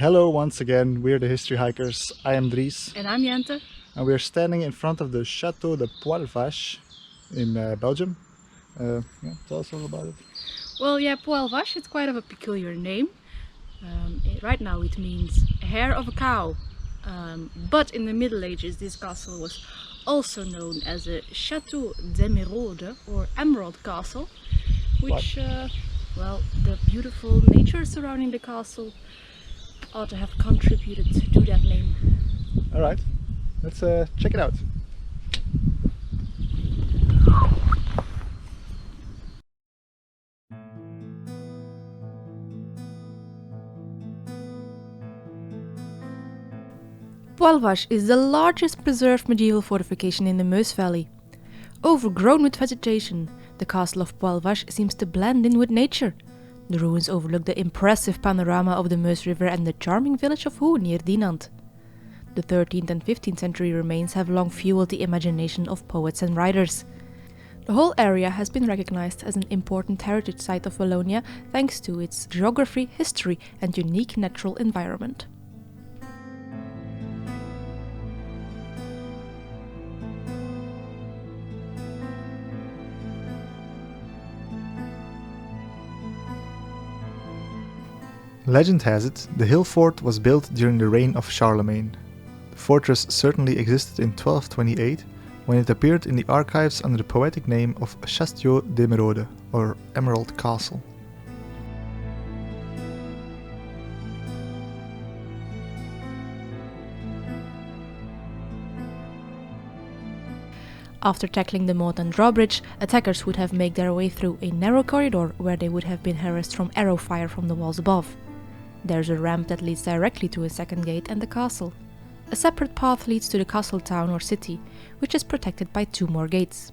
Hello once again, we're the History Hikers. I am Dries. And I'm Jente. And we're standing in front of the Château de Poilvache in Belgium. Tell us all about it. Well, yeah, Poilvache, it's quite of a peculiar name. Right now it means hair of a cow. But in the Middle Ages this castle was also known as a Château d'Emeraude or Emerald Castle, which, well, the beautiful nature surrounding the castle ought to have contributed to that name. Alright, let's check it out. Poilvache is the largest preserved medieval fortification in the Meuse Valley. Overgrown with vegetation, the castle of Poilvache seems to blend in with nature. The ruins overlook the impressive panorama of the Meuse River and the charming village of Hoe near Dinant. The 13th and 15th century remains have long fueled the imagination of poets and writers. The whole area has been recognized as an important heritage site of Wallonia thanks to its geography, history and unique natural environment. Legend has it, the hill fort was built during the reign of Charlemagne. The fortress certainly existed in 1228, when it appeared in the archives under the poetic name of Château d'Emeraude, or Emerald Castle. After tackling the moat and drawbridge, attackers would have made their way through a narrow corridor where they would have been harassed from arrow fire from the walls above. There's a ramp that leads directly to a second gate and the castle. A separate path leads to the castle town or city, which is protected by 2 more gates.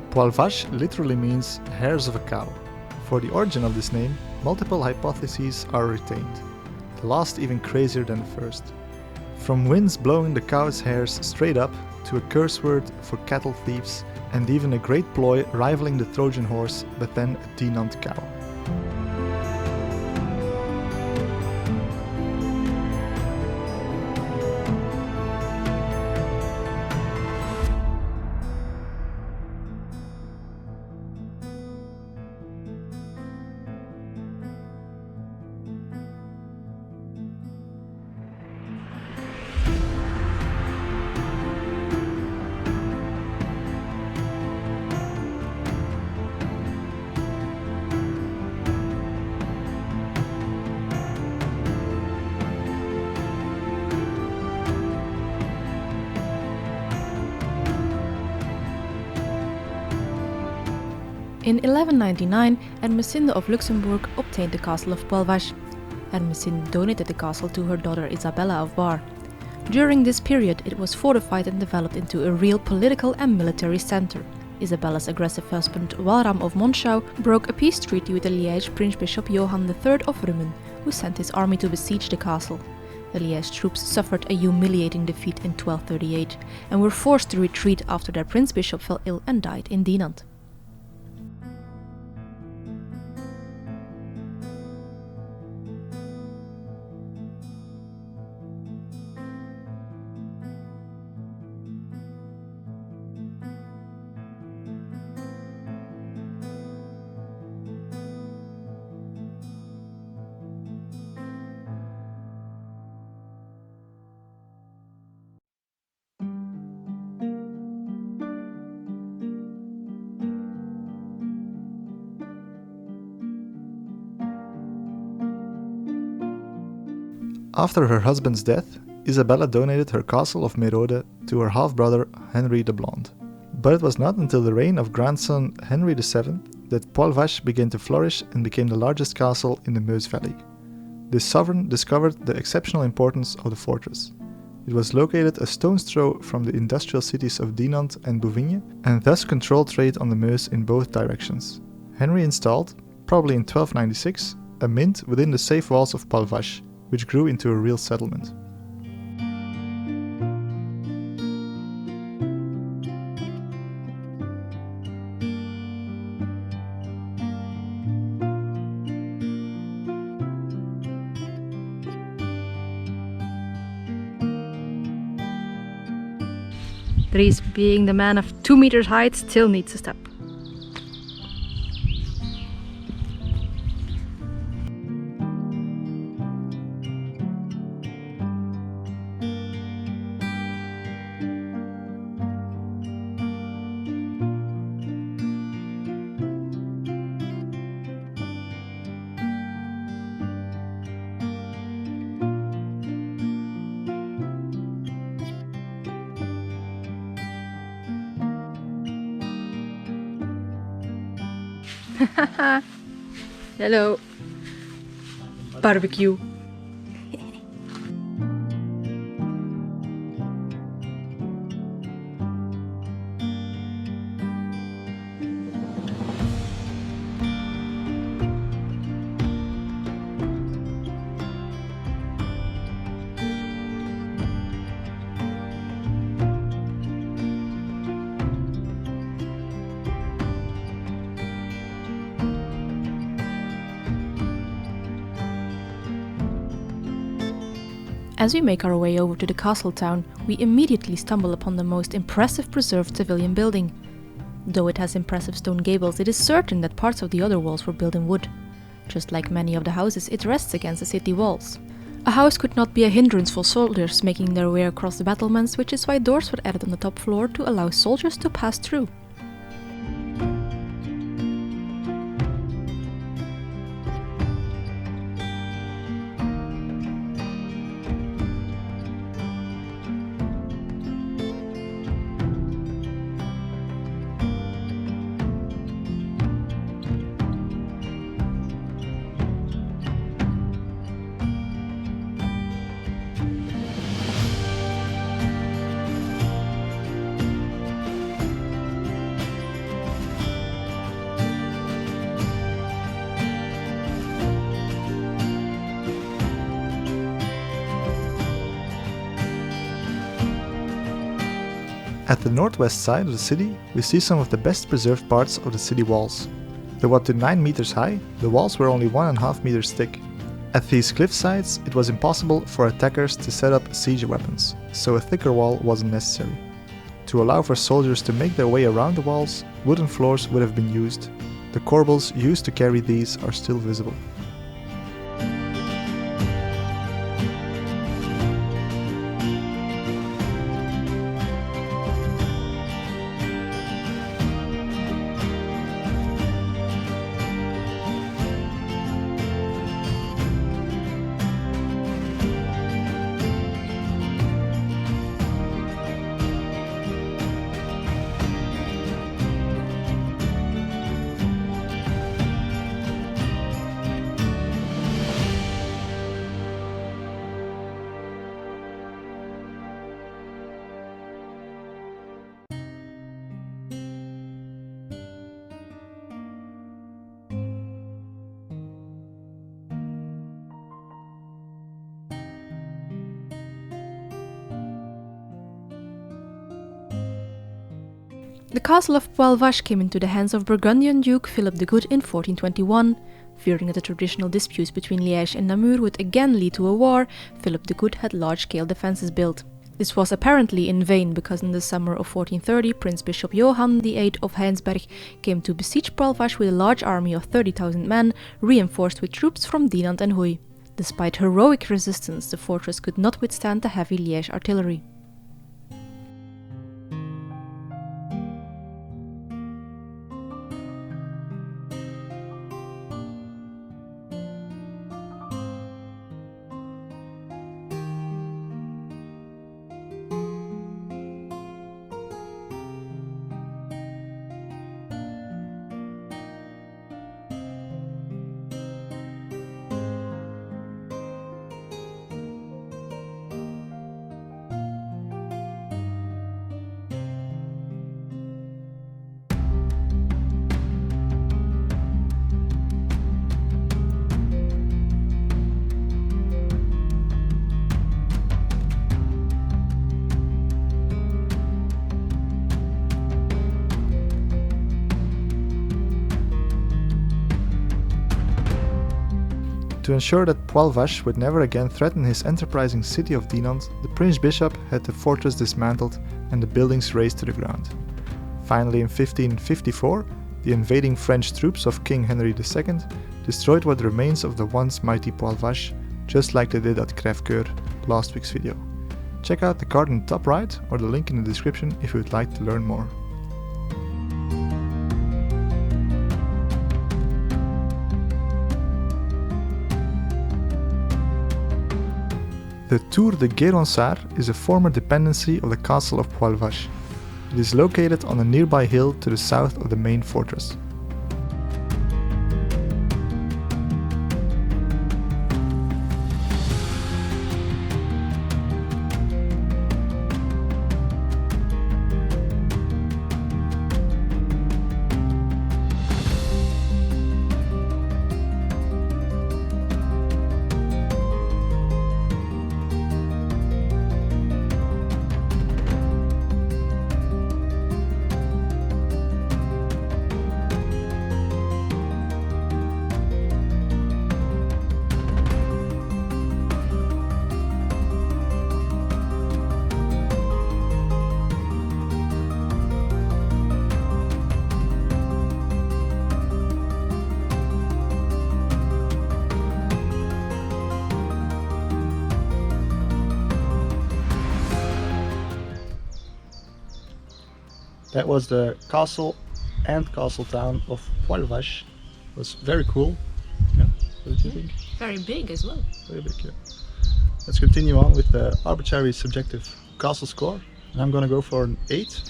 Poilvache literally means hairs of a cow. For the origin of this name, multiple hypotheses are retained, the last even crazier than the first. From winds blowing the cow's hairs straight up, to a curse word for cattle thieves, and even a great ploy rivaling the Trojan horse, but then a Dinant cow. In 1199, Ermesinde of Luxembourg obtained the castle of Poilvache. Ermesinde donated the castle to her daughter Isabella of Bar. During this period, it was fortified and developed into a real political and military center. Isabella's aggressive husband Walram of Monschau broke a peace treaty with the Liège Prince-Bishop Johann III of Rummen, who sent his army to besiege the castle. The Liège troops suffered a humiliating defeat in 1238 and were forced to retreat after their Prince-Bishop fell ill and died in Dinant. After her husband's death, Isabella donated her castle of Merode to her half-brother Henry the Blonde. But it was not until the reign of grandson Henry VII that Poilvache began to flourish and became the largest castle in the Meuse Valley. This sovereign discovered the exceptional importance of the fortress. It was located a stone's throw from the industrial cities of Dinant and Bouvigne, and thus controlled trade on the Meuse in both directions. Henry installed, probably in 1296, a mint within the safe walls of Poilvache, which grew into a real settlement. Dries, being the man of 2 meters height, still needs a step. Hello. Barbecue. As we make our way over to the castle town, we immediately stumble upon the most impressive preserved civilian building. Though it has impressive stone gables, it is certain that parts of the other walls were built in wood. Just like many of the houses, it rests against the city walls. A house could not be a hindrance for soldiers making their way across the battlements, which is why doors were added on the top floor to allow soldiers to pass through. At the northwest side of the city, we see some of the best preserved parts of the city walls. Though up to 9 meters high, the walls were only 1.5 meters thick. At these cliff sides, it was impossible for attackers to set up siege weapons, so a thicker wall wasn't necessary. To allow for soldiers to make their way around the walls, wooden floors would have been used. The corbels used to carry these are still visible. The castle of Poilvache came into the hands of Burgundian Duke Philip the Good in 1421. Fearing that the traditional disputes between Liège and Namur would again lead to a war, Philip the Good had large-scale defences built. This was apparently in vain, because in the summer of 1430 Prince Bishop Johann VIII of Heinsberg came to besiege Poilvache with a large army of 30,000 men, reinforced with troops from Dinant and Huy. Despite heroic resistance, the fortress could not withstand the heavy Liège artillery. To ensure that Poilvache would never again threaten his enterprising city of Dinant, the Prince Bishop had the fortress dismantled and the buildings razed to the ground. Finally, in 1554, the invading French troops of King Henry II destroyed what remains of the once mighty Poilvache, just like they did at Crèvecoeur, last week's video. Check out the card in the top right or the link in the description if you would like to learn more. The Tour de Guéronsart is a former dependency of the castle of Poilvache. It is located on a nearby hill to the south of the main fortress. That was the castle and castle town of Poilvache. It was very cool. Yeah, what did you think? Very big as well. Very big, yeah. Let's continue on with the arbitrary subjective castle score. And I'm gonna go for an 8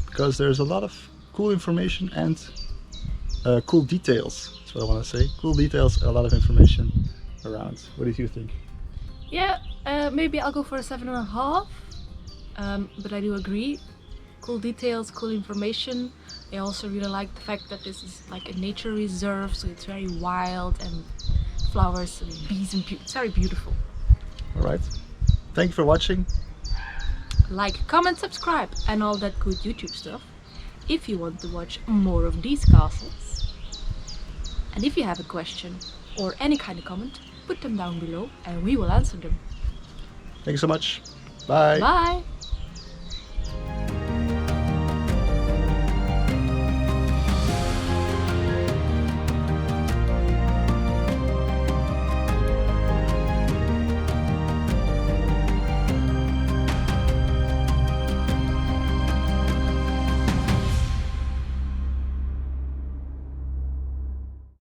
because there's a lot of cool information and cool details. That's what I want to say. Cool details, a lot of information around. What did you think? Yeah, maybe I'll go for a 7.5. But I do agree. Cool details, cool information. I also really like the fact that this is like a nature reserve, so it's very wild and flowers and bees and it's very beautiful. Alright, thank you for watching. Like, comment, subscribe and all that good YouTube stuff if you want to watch more of these castles. And if you have a question or any kind of comment, put them down below and we will answer them. Thank you so much. Bye. Bye!